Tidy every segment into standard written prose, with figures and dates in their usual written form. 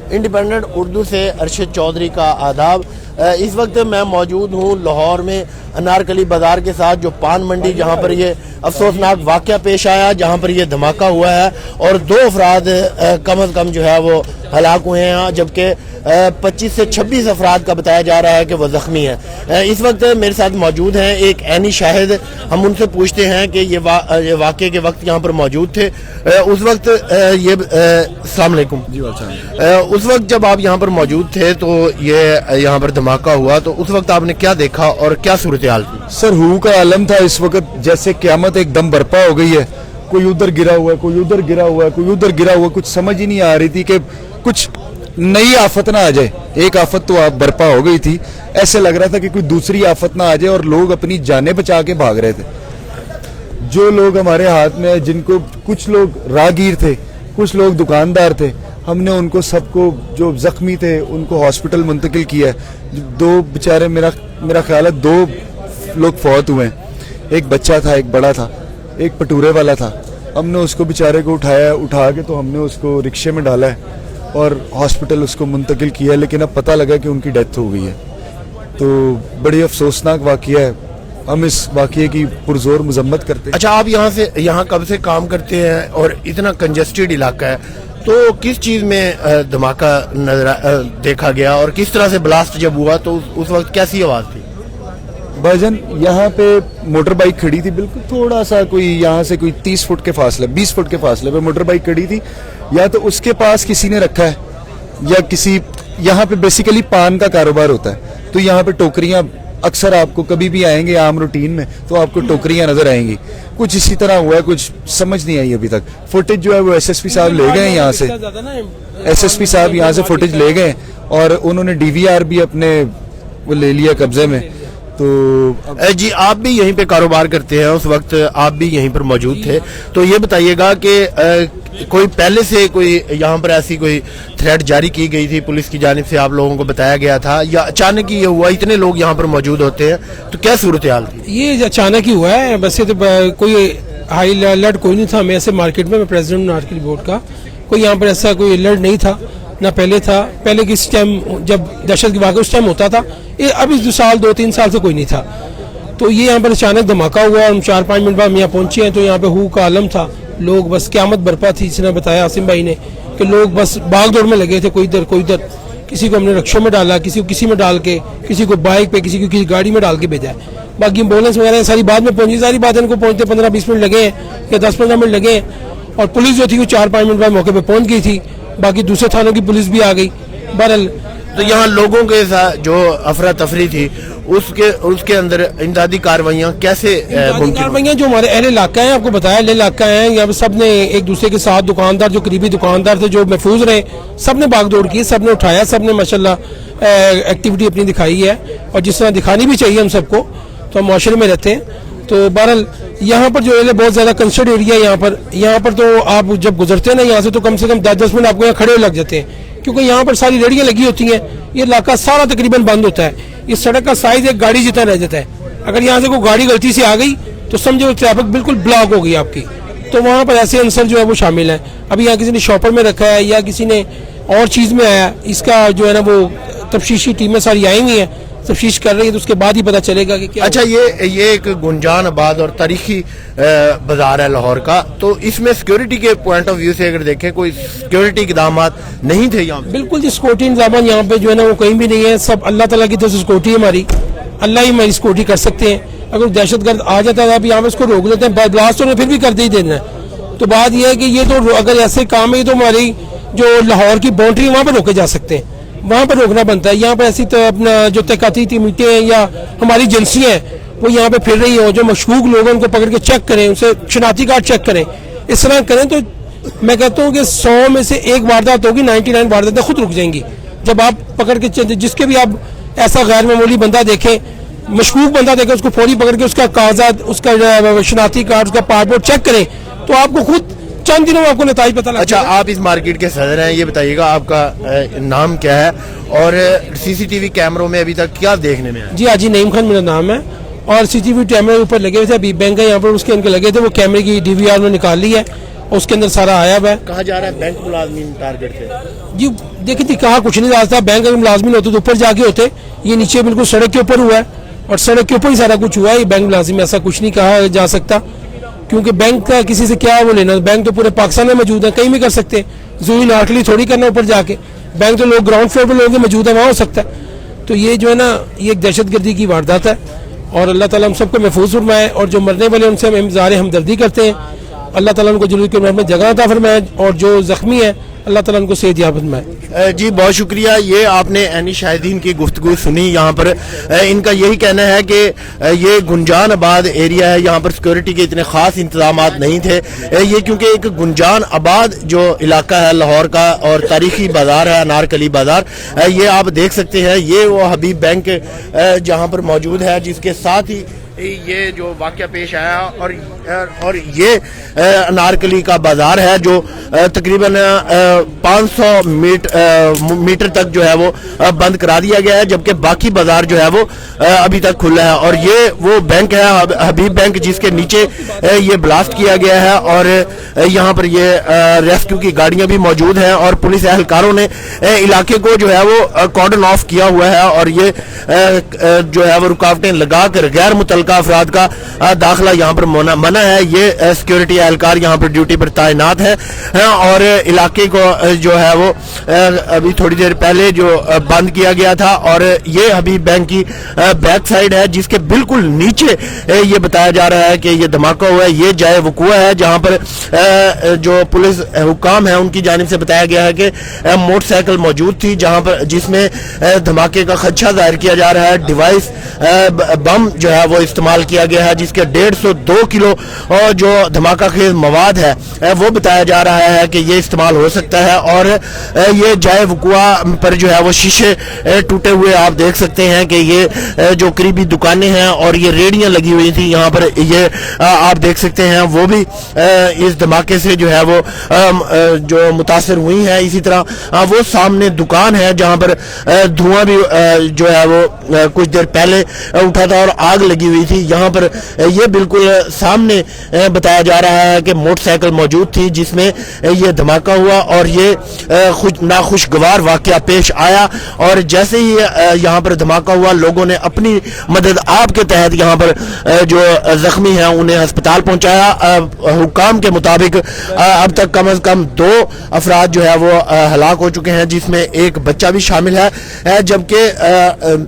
Independent Urdu से अरशद चौधरी का आदाब। इस वक्त मैं मौजूद हूँ लाहौर में अनारकली बाज़ार के साथ, जो पान मंडी, जहाँ पर ये अफसोसनाक वाक़या पेश आया, जहाँ पर ये धमाका हुआ है और 2 अफराद कम अज़ कम जो है वो हलाक हुए हैं, जबकि 25 से 26 अफराद का बताया जा रहा है कि वो ज़ख्मी है। इस वक्त मेरे साथ मौजूद हैं एक ऐनी शाहिद। हम उनसे पूछते हैं कि ये वाक़े के वक्त यहाँ पर मौजूद थे। उस वक्त अस्सलाम वालेकुम जी। उस वक्त जब आप यहाँ पर मौजूद थे तो ये यहाँ पर धमाका हुआ, तो उस वक्त आपने क्या देखा और क्या सूरत हाल थी? सर, हू का आलम था इस वक्त, जैसे क़यामत एकदम बर्पा हो गई है। कोई उधर गिरा हुआ है, कोई उधर गिरा हुआ है, कोई उधर गिरा हुआ है। कुछ समझ ही नहीं आ रही थी कि कुछ नई आफत ना आ जाए। एक आफत तो आप बर्पा हो गई थी, ऐसे लग रहा था कि कोई दूसरी आफत ना आ जाए और लोग अपनी जानें बचा के भाग रहे थे। जो लोग हमारे हाथ में, जिनको कुछ लोग राहगीर थे, कुछ लोग दुकानदार थे, हमने उनको सबको, जो जख्मी थे उनको हॉस्पिटल मुंतकिल किया है। 2 बेचारे, मेरा ख्याल है 2 लोग फौत हुए हैं। एक बच्चा था, एक बड़ा था, एक पटूरे वाला था। हमने उसको बेचारे को उठा के तो हमने उसको रिक्शे में डाला है और हॉस्पिटल उसको मुंतकिल किया है, लेकिन अब पता लगा कि उनकी डेथ हो गई है। तो बड़ी अफसोसनाक वाक़या है। हम इस वाक़ये की पुरजोर मजम्मत करते हैं। अच्छा, आप यहाँ कब से काम करते हैं और इतना कंजेस्टेड इलाका है, तो किस चीज़ में धमाका देखा गया और किस तरह से ब्लास्ट जब हुआ तो उस वक्त कैसी आवाज़ थी? भाईजान, यहाँ पे मोटर बाइक खड़ी थी, बिल्कुल थोड़ा सा, कोई यहाँ से कोई 30 फुट के फासले, 20 फुट के फासले पे मोटर बाइक खड़ी थी। या तो उसके पास किसी ने रखा है या किसी, यहाँ पे बेसिकली पान का कारोबार होता है, तो यहाँ पे टोकरियाँ अक्सर आपको कभी भी आएंगे आम रूटीन में तो आपको टोकरियाँ नजर आएंगी। कुछ इसी तरह हुआ है, कुछ समझ नहीं आई अभी तक। फुटेज जो है वो एसएसपी साहब ले गए यहाँ से, एसएसपी साहब यहाँ से फुटेज ले गए और उन्होंने डीवीआर भी अपने वो ले लिया कब्जे में। तो जी, आप भी यहीं पे कारोबार करते हैं, उस वक्त आप भी यहीं पर मौजूद थे, तो ये बताइएगा कि कोई पहले से कोई यहाँ पर ऐसी कोई थ्रेट जारी की गई थी पुलिस की जानिब से, आप लोगों को बताया गया था, या अचानक ही ये हुआ? इतने लोग यहाँ पर मौजूद होते हैं तो क्या सूरत हाल थी? ये अचानक ही हुआ है, वैसे तो कोई हाई अलर्ट कोई नहीं था। मैं ऐसे मार्केट में, मैं प्रेसिडेंट नारकली बोर्ड का, कोई यहाँ पर ऐसा कोई अलर्ट नहीं था, ना पहले था। पहले किस टाइम जब दहशत की वाक़या उस टाइम होता था, ये अभी 2-3 साल से कोई नहीं था। तो ये यहाँ पर अचानक धमाका हुआ और 4-5 मिनट बाद हम यहाँ पहुंचे हैं तो यहाँ पे हू का आलम था। लोग बस क़यामत बर्पा थी। इसने बताया आसिम भाई ने कि लोग बस भाग दौड़ में लगे थे, कोई इधर कोई उधर। किसी को हमने रिक्शों में डाला, किसी को किसी में डाल के, किसी को बाइक पे, किसी को किसी गाड़ी में डाल के भेजा है। बाकी एम्बुलेंस वगैरह सारी बाद में पहुंची, सारी बात इनको पहुंचते 15-20 मिनट लगे हैं या 10-15 मिनट लगे हैं। और पुलिस जो थी वो 4-5 मिनट बाद मौके पर पहुंच गई थी। बाकी दूसरे थानों की पुलिस भी आ गई। बहरहाल, तो यहाँ लोगों के साथ जो अफरा तफरी थी उसके अंदर इमदादी कार्रवाइयाँ कैसे? कार्रवाइयाँ जो हमारे अहले इलाका है, आपको बताया अहले इलाका है, यहाँ पे सब ने एक दूसरे के साथ, दुकानदार जो करीबी दुकानदार थे जो महफूज रहे, सब ने भागदौड़ की, सब ने उठाया, सब ने माशाल्लाह एक्टिविटी अपनी दिखाई है और जिस तरह दिखानी भी चाहिए हम सबको, तो हम माशरे में रहते हैं। तो बहरहाल यहाँ पर जो है बहुत ज़्यादा कंसर्ट एरिया है यहाँ पर तो आप जब गुजरते हैं ना यहाँ से तो कम से कम 10-10 मिनट आपको यहाँ खड़े लग जाते हैं, क्योंकि यहाँ पर सारी रेडियाँ लगी होती हैं। ये इलाका सारा तकरीबन बंद होता है। इस सड़क का साइज एक गाड़ी जितना रह जाता है। अगर यहाँ से कोई गाड़ी गलती से आ गई तो समझो ट्रैफिक बिल्कुल ब्लॉक हो गई आपकी। तो वहाँ पर ऐसे अंसर जो है वो शामिल हैं। अभी यहाँ किसी ने शॉपर में रखा है या किसी ने और चीज़ में आया, इसका जो है ना वो तफ्तीशी टीमें सारी आई हुई हैं, तफ्तीश कर रही है, तो उसके बाद ही पता चलेगा कि क्या। अच्छा, ये एक गुंजान आबाद और तारीखी बाजार है लाहौर का, तो इसमें सिक्योरिटी के पॉइंट ऑफ व्यू से अगर देखें कोई सिक्योरिटी इक़दाम नहीं थे यहाँ? बिल्कुल जी, सिक्योरिटी इंतजाम यहाँ पे जो है ना वो कहीं भी नहीं है। सब अल्लाह ताला की तरफ से सिक्योरिटी है हमारी, अल्लाह ही हमारी सिक्योरिटी कर सकते हैं। अगर दहशतगर्द आ जाता है अब यहाँ पे उसको रोक लेते हैं, ब्लास्ट तो फिर भी कर दे देना है। तो बात यह है कि ये तो अगर ऐसे काम है तो हमारी जो लाहौर की बाउंड्री वहाँ पर रोके जा सकते हैं, वहाँ पर रोकना बनता है। यहाँ पर ऐसी तो अपना जो तहक़ीक़ाती मीटें हैं या हमारी एजेंसियाँ हैं वो यहाँ पे फिर रही हो, जो मशकूक लोग हैं उनको पकड़ के चेक करें, उनसे शनाख्ती कार्ड चेक करें, इस तरह करें तो मैं कहता हूँ कि 100 में से 1 वारदात होगी, 99 वारदातें खुद रुक जाएंगी। जब आप पकड़ के जिसके भी आप ऐसा गैर मामूली बंदा देखें, मशकूक बंदा देखें, उसको फौरी पकड़ के उसका कागजात, उसका शनाख्ती कार्ड, उसका पासपोर्ट चेक करें तो आपको खुद चंद दिनों में आपको नतीजा पता लगा। अच्छा, आप इस मार्केट के सदर हैं, ये बताइएगा आपका नाम क्या है और सीसीटीवी कैमरों में अभी तक क्या देखने में है? जी हाजी नईम खान मेरा नाम है और सीसीटीवी कैमरे ऊपर लगे हुए थे, अभी बैंक है यहाँ पर, उसके अंदर लगे थे, वो कैमरे की डीवीआर उन्होंने निकाल ली है और उसके अंदर सारा आया हुआ है। कहा जा रहा है बैंक मुलाजमीन टारगेट थे। जी देखिए थी कहा कुछ नहीं था, बैंक अगर मुलाजमीन होते तो ऊपर जाके होते, ये नीचे बिल्कुल सड़क के ऊपर हुआ है और सड़क के ऊपर ही सारा कुछ हुआ है। ये बैंक मुलाजिम ऐसा कुछ नहीं कहा जा सकता, क्योंकि बैंक का किसी से क्या वो लेना, बैंक तो पूरे पाकिस्तान में मौजूद है, कहीं भी कर सकते हैं, जरूरी नाटली थोड़ी करना ऊपर जाके। बैंक तो लोग ग्राउंड फ्लोर पर लोग मौजूद है, वहाँ हो सकता है। तो ये जो है ना ये एक दहशत गर्दी की वारदात है और अल्लाह ताला हम सबको महफूज फरमाए, और जो मरने वाले उनसे हम इज़हार हमदर्दी करते हैं, अल्लाह ताला उनको जरूर के में जगह अता फरमाए, और जो जख्मी है अल्लाह ताला उनको सेहत याब फरमाए। जी बहुत शुक्रिया। ये आपने ऐनी शाहिदीन की गुफ्तगू सुनी। यहाँ पर इनका यही कहना है कि ये गुंजान आबाद एरिया है, यहाँ पर सिक्योरिटी के इतने ख़ास इंतजाम नहीं थे। ये क्योंकि एक गुंजान आबाद जो इलाका है लाहौर का और तारीखी बाज़ार है अनारकली बाज़ार, ये आप देख सकते हैं। ये वो हबीब बैंक जहाँ पर मौजूद है, जिसके साथ ही ये जो वाक़या पेश आया, और ये अनारकली का बाजार है जो तकरीबन 500 मीटर तक जो है वो बंद करा दिया गया है, जबकि बाकी बाजार जो है वो अभी तक खुला है। और ये वो बैंक है हबीब बैंक जिसके नीचे ये ब्लास्ट किया गया है, और यहाँ पर ये रेस्क्यू की गाड़ियां भी मौजूद हैं और पुलिस एहलकारों ने इलाके को जो है वो कॉर्डन ऑफ किया हुआ है, और ये जो है वो रुकावटें लगाकर गैर मुतल्लिका अफराद का दाखिला यहाँ पर मना है। ये सिक्योरिटी एहलकार यहाँ पर ड्यूटी पर तैनात है, और इलाके को जो है वो अभी थोड़ी देर पहले जो बंद किया गया था। और ये हबीब बैंक की बैक साइड है, जिसके बिल्कुल नीचे ये बताया जा रहा है कि ये धमाका हुआ है। ये जाए वकुआ है जहाँ पर जो पुलिस हुकाम है उनकी जानिब से बताया गया है कि मोटरसाइकिल मौजूद थी, जहाँ पर जिसमें धमाके का खदशा जाहिर किया जा रहा है। डिवाइस बम जो है वो इस्तेमाल किया गया है, जिसके 150-2 किलो और जो धमाका खेज मवाद है वो बताया जा रहा है कि ये इस्तेमाल हो सकता है। और ये जाए वकुआ पर जो है वो शीशे टूटे हुए आप देख सकते हैं कि ये जो करीबी दुकानें हैं और ये रेडियां लगी हुई थी यहाँ पर, ये आप देख सकते हैं वो भी इस धमाके से जो है वो जो मुतासर हुई है। इसी तरह वो सामने दुकान है जहाँ पर धुआं भी जो है वो कुछ देर पहले उठा था और आग लगी हुई थी। यहाँ पर ये बिल्कुल सामने बताया जा रहा है कि मोटरसाइकिल मौजूद थी जिसमें ये धमाका हुआ, और ये नाखुशगवार वाकया पेश आया। और जैसे ही यहाँ पर धमाका हुआ, लोगों ने अपनी मदद आप के तहत यहाँ पर जो जख्मी हैं उन्हें अस्पताल पहुंचाया। हुकाम के मुताबिक अब तक कम से कम 2 अफराद जो है वो हलाक हो चुके हैं, जिसमें एक बच्चा भी शामिल है, जबकि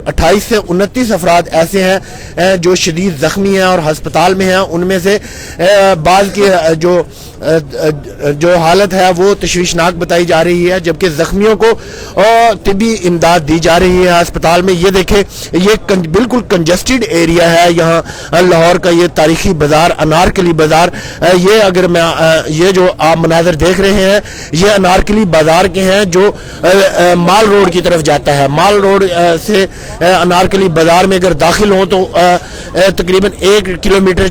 28 से 29 अफराद ऐसे हैं जो शदीद जख्मी हैं और अस्पताल में हैं। उनमें से बाज़ की जो हालत है वो तशवीशनाक बताई जा रही है, जबकि जख्मियों को तिब्बी इमदाद दी जा रही है अस्पताल में। ये देखें, ये बिल्कुल कंजस्टेड एरिया है यहाँ लाहौर का, ये तारीखी बाजार अनारकली बाजार। ये अगर मैं ये जो आप मनाजर देख रहे हैं ये अनारकली बाजार के हैं जो माल रोड की तरफ जाता है। माल रोड से अनारकली बाजार में अगर दाखिल हो तो तकरीबन 1 किलोमीटर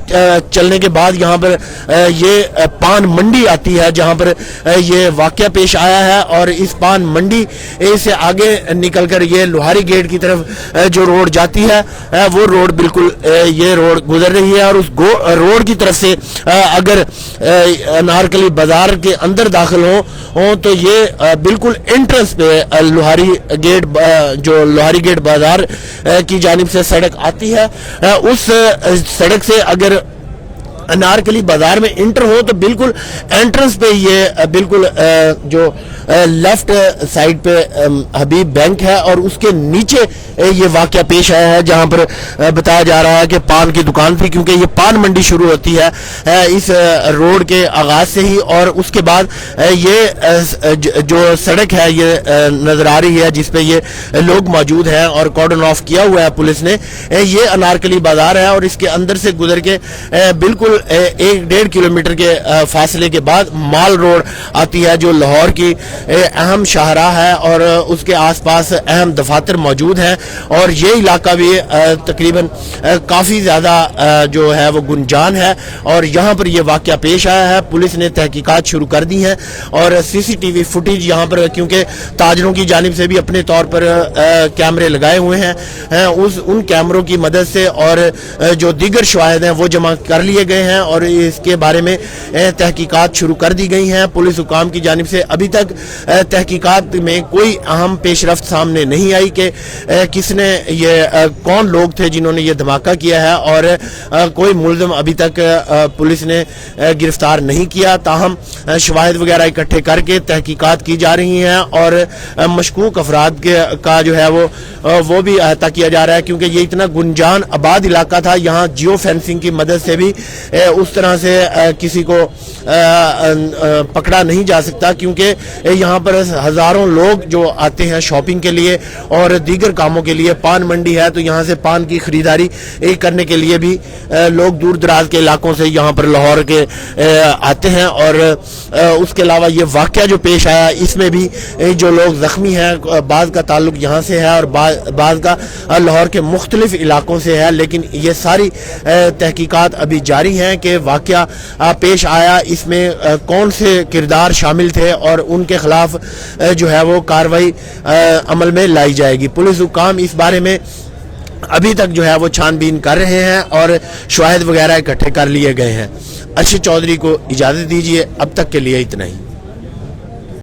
चलने के बाद यहाँ पर ये पान मंडी आती है जहाँ पर ये वाकया पेश आया है। और इस पान मंडी से आगे निकलकर ये लोहारी गेट की तरफ जो रोड जाती है वो रोड बिल्कुल ये रोड गुजर रही है, और उस रोड की तरफ से अगर अनारकली बाजार के अंदर दाखिल हो तो ये बिल्कुल एंट्रेंस पे लोहारी गेट जो लोहारी गेट बाजार की जानिब से सड़क आती है, उस सड़क से अगर अनारकली बाजार में इंटर हो तो बिल्कुल एंट्रेंस पे ये बिल्कुल जो लेफ्ट साइड पे हबीब बैंक है, और उसके नीचे ये वाकया पेश आया है जहां पर बताया जा रहा है कि पान की दुकान थी, क्योंकि ये पान मंडी शुरू होती है इस रोड के आगाज से ही। और उसके बाद ये जो सड़क है ये नजर आ रही है जिसपे ये लोग मौजूद हैं और कॉर्डन ऑफ किया हुआ है पुलिस ने। ये अनारकली बाजार है और इसके अंदर से गुजर के बिल्कुल 1-1.5 किलोमीटर के फासले के बाद माल रोड आती है जो लाहौर की अहम शाहराह है, और उसके आसपास अहम दफातर मौजूद हैं। और ये इलाका भी तकरीबन काफ़ी ज़्यादा जो है वो गुंजान है, और यहाँ पर ये वाकया पेश आया है। पुलिस ने तहकीकात शुरू कर दी हैं और CCTV फुटेज यहाँ पर, क्योंकि ताजरों की जानिब से भी अपने तौर पर कैमरे लगाए हुए हैं, उन कैमरों की मदद से और जो दीगर शवाहिद हैं वो जमा कर लिए गए हैं और इसके बारे में तहकीकात शुरू कर दी गई हैं। पुलिस हुकाम की जानिब से अभी तक तहकीकात में कोई अहम पेशरफ्त सामने नहीं आई कि किसने ये कौन लोग थे जिन्होंने ये धमाका किया है, और कोई मुलज़िम अभी तक पुलिस ने गिरफ्तार नहीं किया। ताहम शवाहिद वगैरह इकट्ठे करके तहकीकात की जा रही हैं और मशकूक अफराद का जो है वो भी अहाता किया जा रहा है, क्योंकि ये इतना गुंजान आबाद इलाका था। यहाँ जियो फेंसिंग की मदद से भी उस तरह से किसी को पकड़ा नहीं जा सकता, क्योंकि यहाँ पर हज़ारों लोग जो आते हैं शॉपिंग के लिए और दीगर कामों के लिए। पान मंडी है तो यहाँ से पान की ख़रीदारी करने के लिए भी लोग दूर दराज के इलाकों से यहाँ पर लाहौर के आते हैं। और उसके अलावा ये वाक़या जो पेश आया इसमें भी जो लोग ज़ख्मी हैं, बाज़ का ताल्लुक यहाँ से है और बाज़ का लाहौर के मुख्तलिफ इलाकों से है, लेकिन ये सारी तहकीकात अभी जारी हैं कि वाक़या पेश आया, इसमें कौन से किरदार शामिल थे और उनके ख़िलाफ़ जो है वो कार्रवाई अमल में लाई जाएगी। पुलिस हुकाम इस बारे में अभी तक जो है वो छानबीन कर रहे हैं और शवाहिद वगैरह इकट्ठे कर लिए गए हैं। अर्शद चौधरी को इजाज़त दीजिए, अब तक के लिए इतना ही।